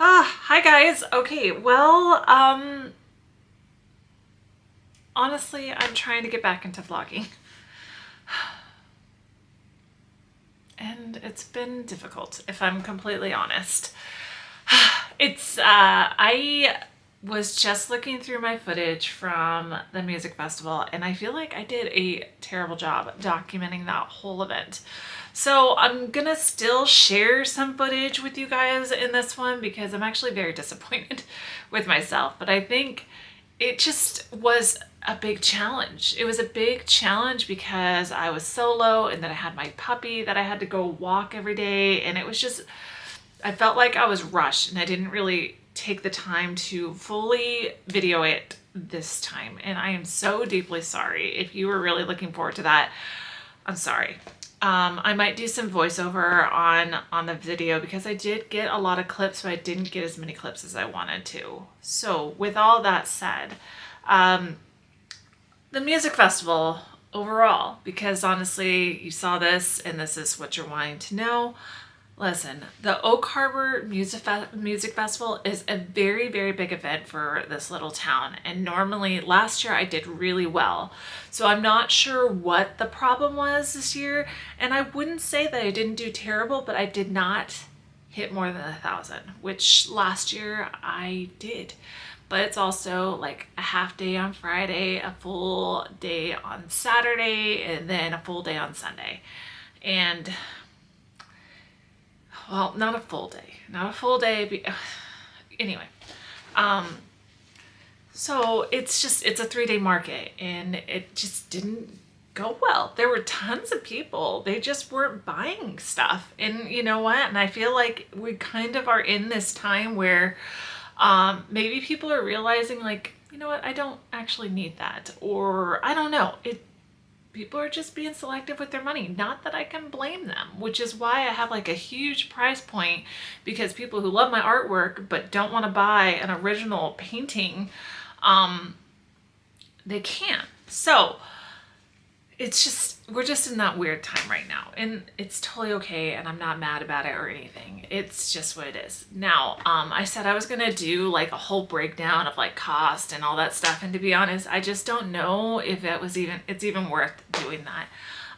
Hi guys. Okay, well, honestly, I'm trying to get back into vlogging. And it's been difficult, if I'm completely honest. I was just looking through my footage from the music festival, and I feel like I did a terrible job documenting that whole event. So I'm gonna still share some footage with you guys in this one because I'm actually very disappointed with myself, but I think it just was a big challenge. It was a big challenge because I was solo and then I had my puppy that I had to go walk every day, and it was just, I felt like I was rushed and I didn't really take the time to fully video it this time. And I am so deeply sorry. If you were really looking forward to that, I'm sorry. I might do some voiceover on the video because I did get a lot of clips, but I didn't get as many clips as I wanted to. So with all that said, the music festival overall, because honestly, you saw this and this is what you're wanting to know. Listen, the Oak Harbor Music Festival is a very, very big event for this little town. And normally last year I did really well. So I'm not sure what the problem was this year. And I wouldn't say that I didn't do terrible, but I did not hit more than 1,000, which last year I did. But it's also like a half day on Friday, a full day on Saturday, and then a full day on Sunday. And well, not a full day, anyway. So it's a 3-day market and it just didn't go well. There were tons of people. They just weren't buying stuff. And you know what? And I feel like we kind of are in this time where maybe people are realizing like, you know what? I don't actually need that. Or I don't know. People are just being selective with their money. Not that I can blame them, which is why I have like a huge price point, because people who love my artwork but don't want to buy an original painting, they can't. So it's just, we're just in that weird time right now, and it's totally okay, and I'm not mad about it or anything. It's just what it is. Now, I said I was gonna do like a whole breakdown of like cost and all that stuff, and to be honest, I just don't know if it's even worth doing that.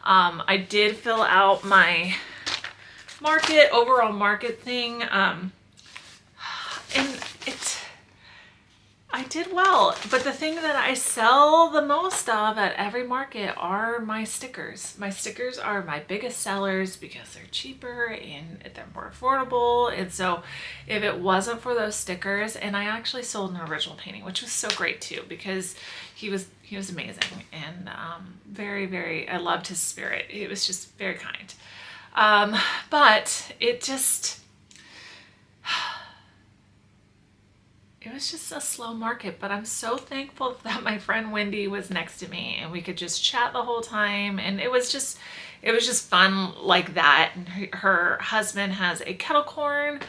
I did fill out my overall market thing, and I did well, but the thing that I sell the most of at every market are my stickers. My stickers are my biggest sellers because they're cheaper and they're more affordable. And so if it wasn't for those stickers, and I actually sold an original painting, which was so great too, because he was amazing and very, very, I loved his spirit. It was just very kind. But it was just a slow market, but I'm so thankful that my friend Wendy was next to me and we could just chat the whole time, and it was just fun like that. And her husband has a kettle corn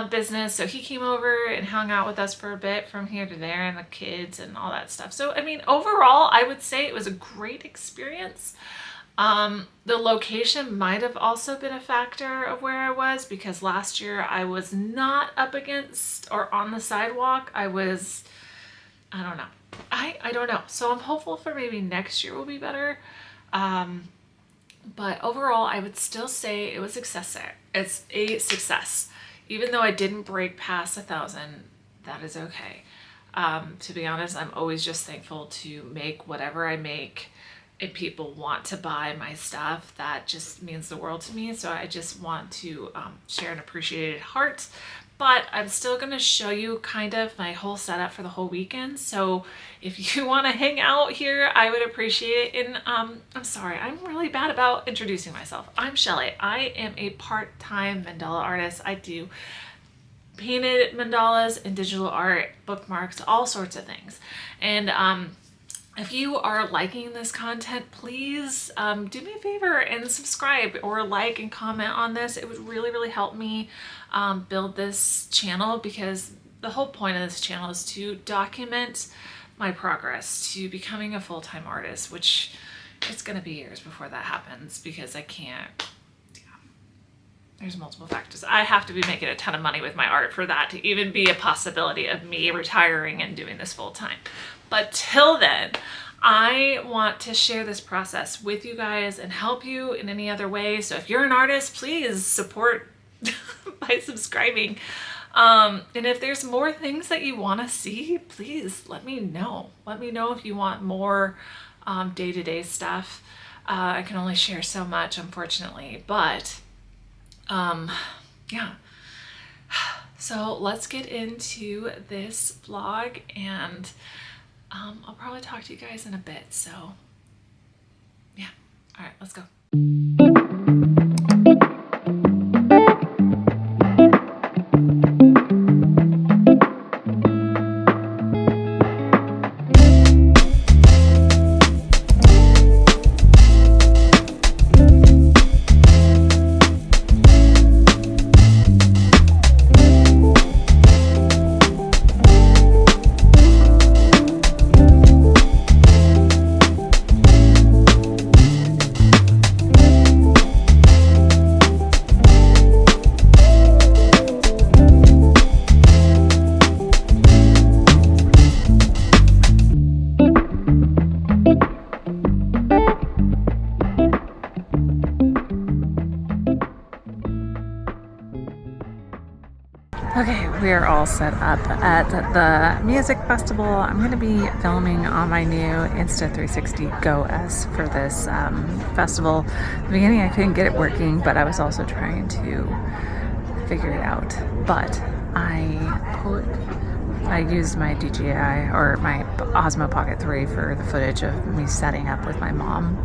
business, so he came over and hung out with us for a bit from here to there, and the kids and all that stuff. So I mean, overall I would say it was a great experience. The location might have also been a factor of where I was, because last year I was not up against or on the sidewalk. I don't know. I don't know. So I'm hopeful for maybe next year will be better. But overall, I would still say it was it's a success. Even though I didn't break past 1,000, that is okay. To be honest, I'm always just thankful to make whatever I make. If people want to buy my stuff, that just means the world to me. So I just want to share an appreciated heart. But I'm still going to show you kind of my whole setup for the whole weekend. So if you want to hang out here, I would appreciate it. And I'm sorry, I'm really bad about introducing myself. I'm Shelly. I am a part-time mandala artist. I do painted mandalas and digital art, bookmarks, all sorts of things. And if you are liking this content, please do me a favor and subscribe or like and comment on this. It would really, really help me build this channel, because the whole point of this channel is to document my progress to becoming a full-time artist, which it's going to be years before that happens, because I can't, there's multiple factors. I have to be making a ton of money with my art for that to even be a possibility of me retiring and doing this full time. But till then, I want to share this process with you guys and help you in any other way. So if you're an artist, please support by subscribing. And if there's more things that you want to see, please let me know. Let me know if you want more day-to-day stuff. I can only share so much, unfortunately, but yeah. So let's get into this vlog, and I'll probably talk to you guys in a bit. So yeah. All right, let's go. Okay, we are all set up at the music festival. I'm going to be filming on my new Insta360 Go S for this festival. In the beginning, I couldn't get it working, but I was also trying to figure it out. But I used my DJI or my Osmo Pocket 3 for the footage of me setting up with my mom.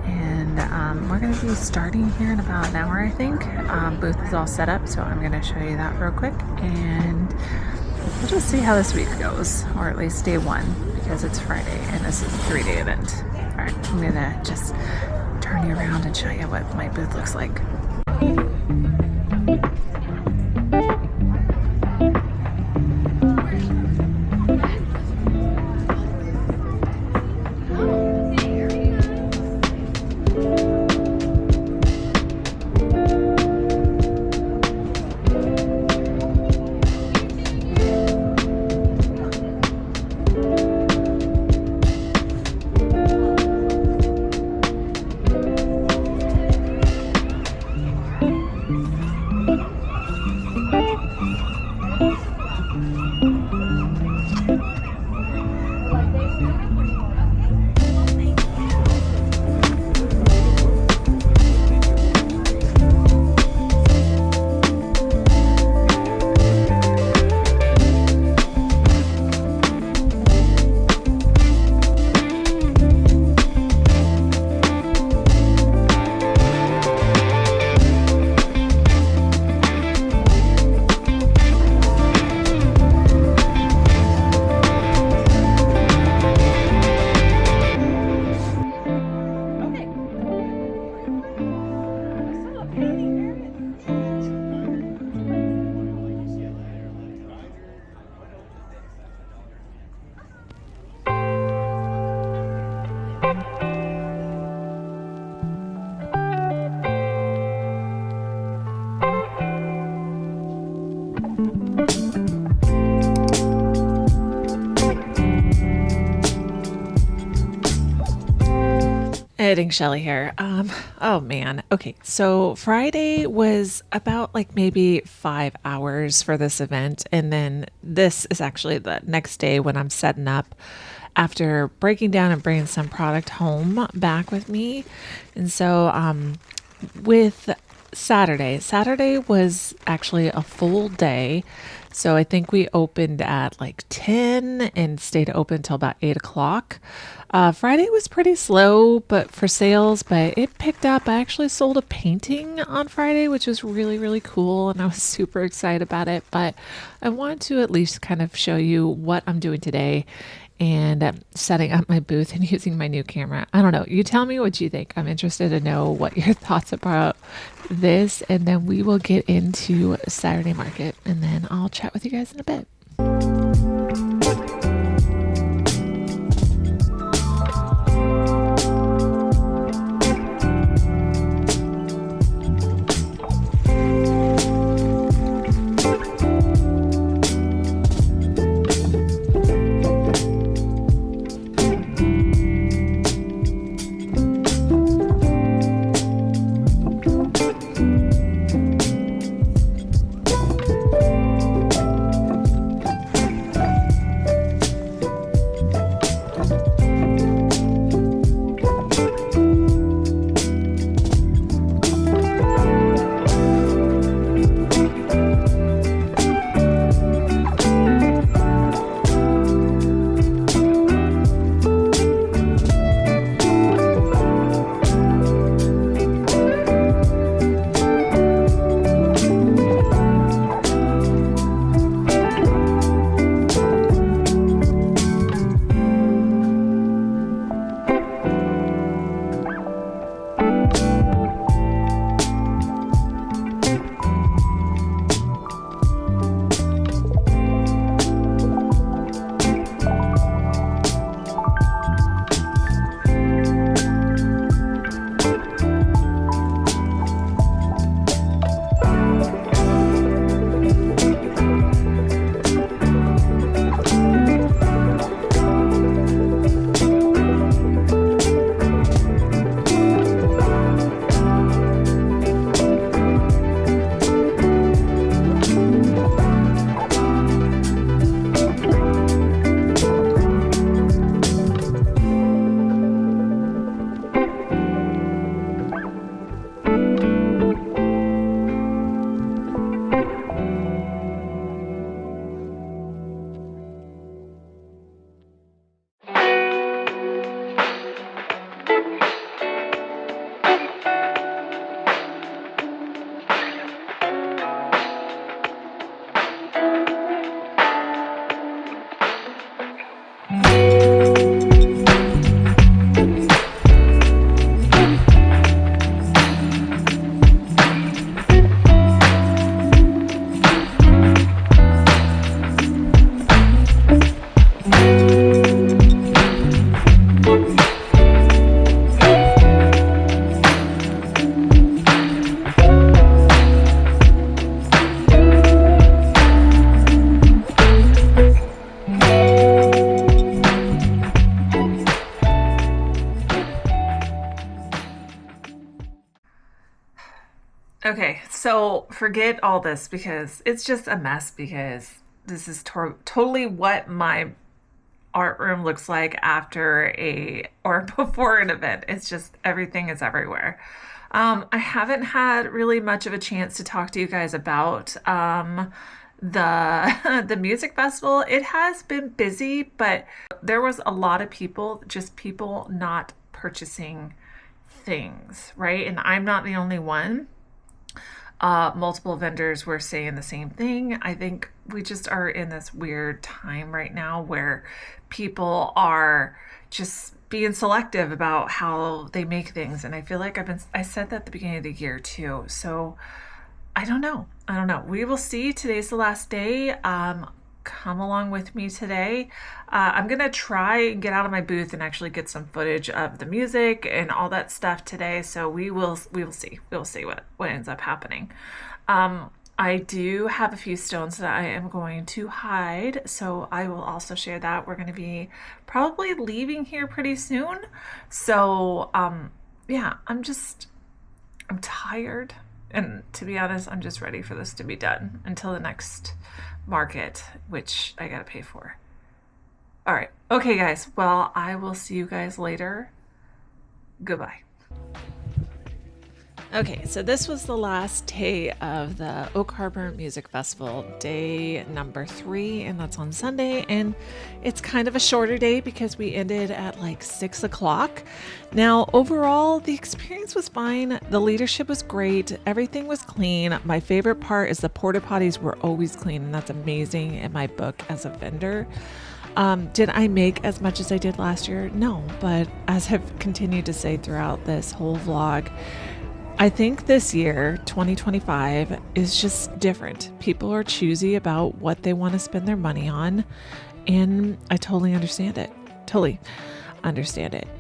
And we're going to be starting here in about an hour, I think. Booth is all set up, so I'm going to show you that real quick. And we'll just see how this week goes, or at least day one, because it's Friday and this is a 3-day event. All right, I'm going to just turn you around and show you what my booth looks like. Editing Shelly here. Oh man. Okay. So Friday was about like maybe 5 hours for this event. And then this is actually the next day when I'm setting up after breaking down and bringing some product home back with me. And so, with Saturday was actually a full day. So I think we opened at like 10 and stayed open until about 8 o'clock. Friday was pretty slow, but for sales, but it picked up. I actually sold a painting on Friday, which was really, really cool. And I was super excited about it, but I wanted to at least kind of show you what I'm doing today and setting up my booth and using my new camera. I don't know. You tell me what you think. I'm interested to know what your thoughts about this, and then we will get into Saturday market, and then I'll chat with you guys in a bit. So forget all this because it's just a mess because this is totally what my art room looks like after a or before an event. It's just everything is everywhere. I haven't had really much of a chance to talk to you guys about the the music festival. It has been busy, but there was a lot of people, just people not purchasing things, right? And I'm not the only one. Multiple vendors were saying the same thing. I think we just are in this weird time right now where people are just being selective about how they make things. And I feel like I said that at the beginning of the year too. So I don't know. We will see. Today's the last day. Come along with me today. I'm going to try and get out of my booth and actually get some footage of the music and all that stuff today. So we will see. We'll see what ends up happening. I do have a few stones that I am going to hide, so I will also share that. We're going to be probably leaving here pretty soon. So, yeah, I'm tired. And to be honest, I'm just ready for this to be done until the next market, which I got to pay for. All right. Okay, guys. Well, I will see you guys later. Goodbye. Okay, so this was the last day of the Oak Harbor Music Festival, day number 3, and that's on Sunday. And it's kind of a shorter day because we ended at like 6 o'clock. Now, overall, the experience was fine. The leadership was great. Everything was clean. My favorite part is the porta potties were always clean, and that's amazing in my book as a vendor. Did I make as much as I did last year? No, but as I've continued to say throughout this whole vlog, I think this year, 2025, is just different. People are choosy about what they want to spend their money on, and I totally understand it.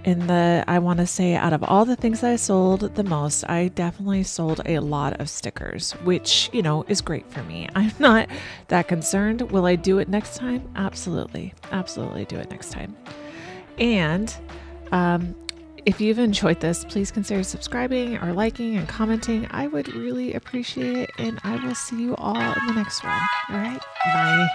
And I want to say, out of all the things that I sold the most, I definitely sold a lot of stickers, which, is great for me. I'm not that concerned. Will I do it next time? Absolutely do it next time. And, if you've enjoyed this, please consider subscribing or liking and commenting. I would really appreciate it. And I will see you all in the next one. All right. Bye.